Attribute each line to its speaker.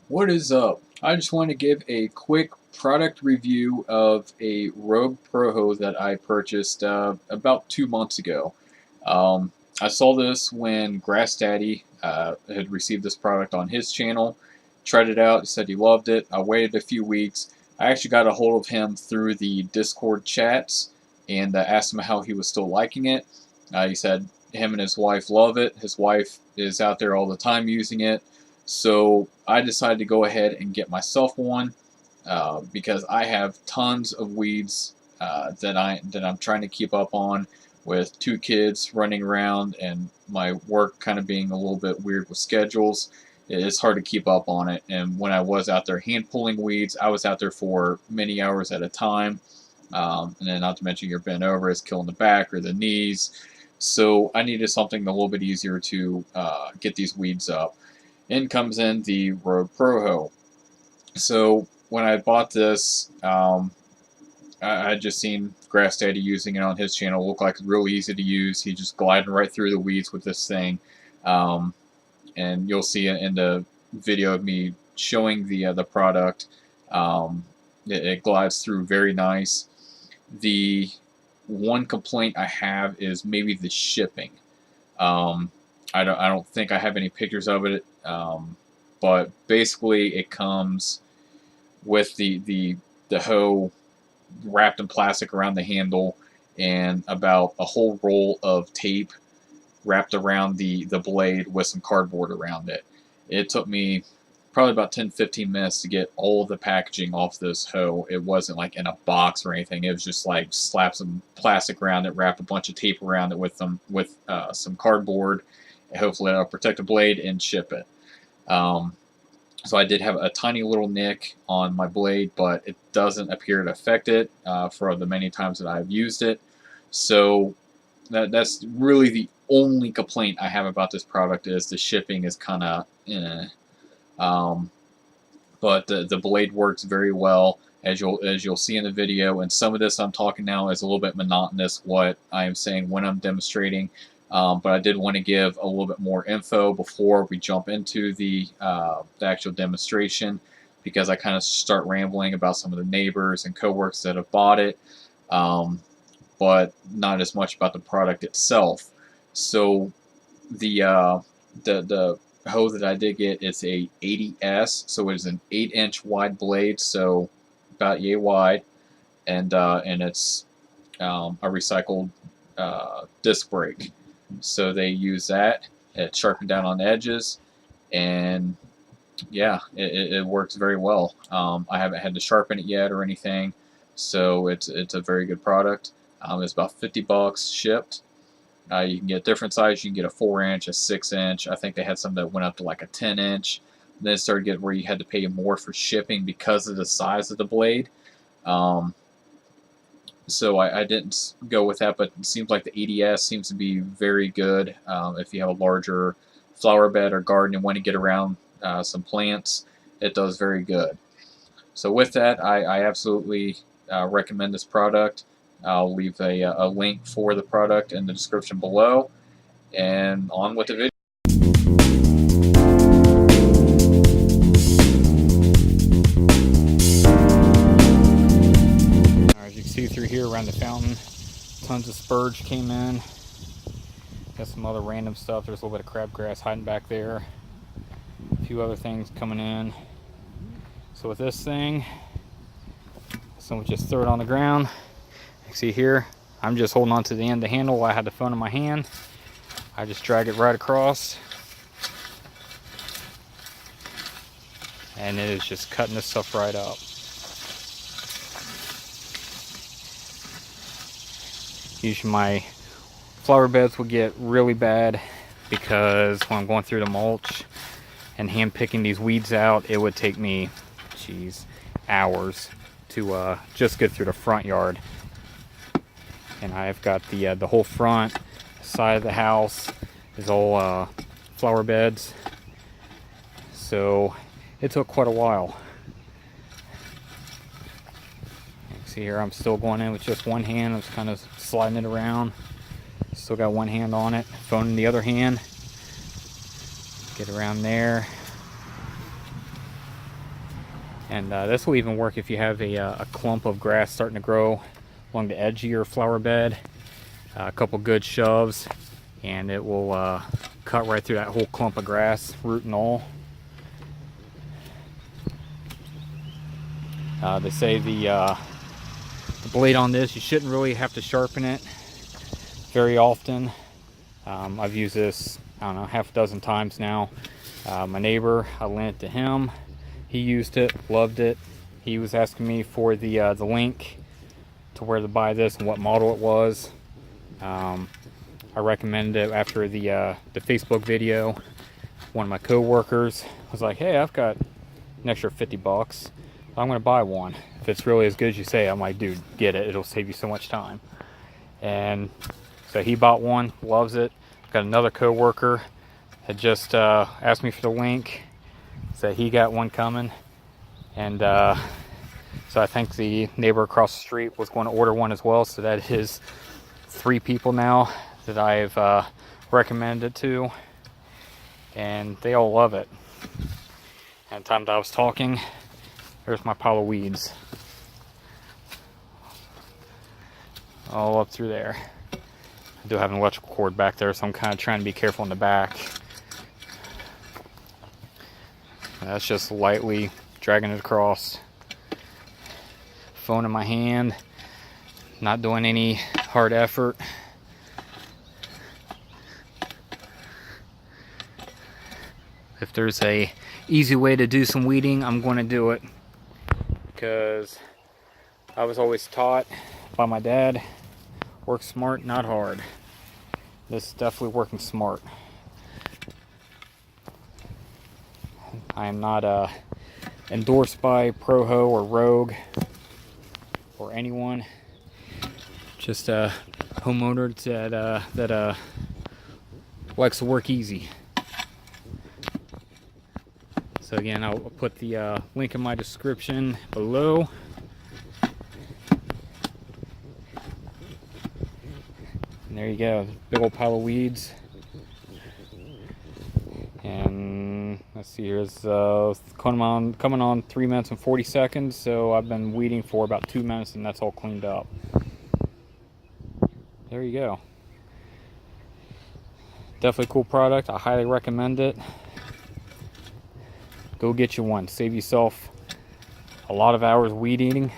Speaker 1: What is up? I just want to give a quick product review of a Rogue ProHoe that I purchased about 2 months ago. I saw this when Grass Daddy had received this product on his channel, tried it out, said he loved it. I waited a few weeks. I actually got a hold of him through the Discord chats and asked him how he was still liking it. He said him and his wife love it. His wife is out there all the time using it. So I decided to go ahead and get myself one because I have tons of weeds that I'm trying to keep up on with 2 kids running around and my work kind of being a little bit weird with schedules. It's hard to keep up on it. And when I was out there hand pulling weeds, I was out there for many hours at a time. And then not to mention you're bent over, it's killing the back or the knees. So I needed something a little bit easier to get these weeds up. In comes in the Rogue ProHoe. So when I bought this, I had just seen Grass Daddy using it on his channel. It looked like real easy to use. He's just gliding right through the weeds with this thing. And you'll see it in the video of me showing the product. It glides through very nice. The one complaint I have is maybe the shipping. I don't think I have any pictures of it, but basically it comes with the hoe wrapped in plastic around the handle and about a whole roll of tape wrapped around the blade with some cardboard around it. It took me probably about 10-15 minutes to get all of the packaging off this hoe. It wasn't like in a box or anything. It was just like slap some plastic around it, wrap a bunch of tape around it with some cardboard. Hopefully that'll protect the blade and ship it. So I did have a tiny little nick on my blade, but it doesn't appear to affect it for the many times that I've used it. So that's really the only complaint I have about this product is the shipping is kind of but the blade works very well as you'll see in the video. And some of this I'm talking now is a little bit monotonous what I am saying when I'm demonstrating. But I did want to give a little bit more info before we jump into the actual demonstration because I kind of start rambling about some of the neighbors and coworkers that have bought it, but not as much about the product itself. So the hoe that I did get is a 80S, so it is an 8-inch wide blade, so about yay wide, and it's a recycled disc brake. So they use that. It sharpened down on the edges, and yeah, it works very well. I haven't had to sharpen it yet or anything, so it's a very good product. It's about $50 shipped. You can get different size. You can get a 4-inch, a 6-inch. I think they had some that went up to like a 10-inch. Then it started getting where you had to pay more for shipping because of the size of the blade. So I didn't go with that, but it seems like the 80S seems to be very good if you have a larger flower bed or garden and want to get around some plants. It does very good. So with that, I absolutely recommend this product. I'll leave a link for the product in the description below. And on with the video. As you can see through here around the fountain, tons of spurge came in. Got some other random stuff. There's a little bit of crabgrass hiding back there. A few other things coming in. So with this thing, someone just throw it on the ground. You see here, I'm just holding on to the end of the handle while I had the phone in my hand. I just drag it right across. And it is just cutting this stuff right up. Usually my flower beds would get really bad because when I'm going through the mulch and hand picking these weeds out, it would take me, hours to just get through the front yard. And I've got the whole front side of the house is all flower beds, so it took quite a while. You can see here I'm still going in with just one hand. I was kind of sliding it around. Still got one hand on it, phone in the other hand. Get around there.
Speaker 2: And this will even work if you have a clump of grass starting to grow along the edge of your flower bed. A couple good shoves, and it will cut right through that whole clump of grass, root and all. They say the blade on this, you shouldn't really have to sharpen it very often. I've used this, I don't know, half a dozen times now. My neighbor, I lent it to him. He used it, loved it. He was asking me for the link to where to buy this and what model it was. I recommended it after the Facebook video. One of my co-workers was like, "Hey, I've got an extra 50 bucks. I'm gonna buy one. If it's really as good as you say." I'm like, "Dude, get it. It'll save you so much time." And so he bought one, loves it. Got another co-worker had just asked me for the link, said he got one coming, and so I think the neighbor across the street was going to order one as well. So that is 3 people now that I've recommended it to, and they all love it. And the time that I was talking, there's my pile of weeds all up through there. I do have an electrical cord back there, so I'm kind of trying to be careful in the back. That's just lightly dragging it across. Phone in my hand, not doing any hard effort. If there's a easy way to do some weeding, I'm going to do it, because I was always taught by my dad, work smart, not hard. This is definitely working smart. I am not endorsed by ProHoe or Rogue or anyone. Just a homeowner that likes to work easy. So again, I'll put the link in my description below. And there you go, big old pile of weeds. And let's see, here's coming on 3 minutes and 40 seconds. So I've been weeding for about 2 minutes, and that's all cleaned up. There you go. Definitely a cool product. I highly recommend it. Go get you one. Save yourself a lot of hours weed eating.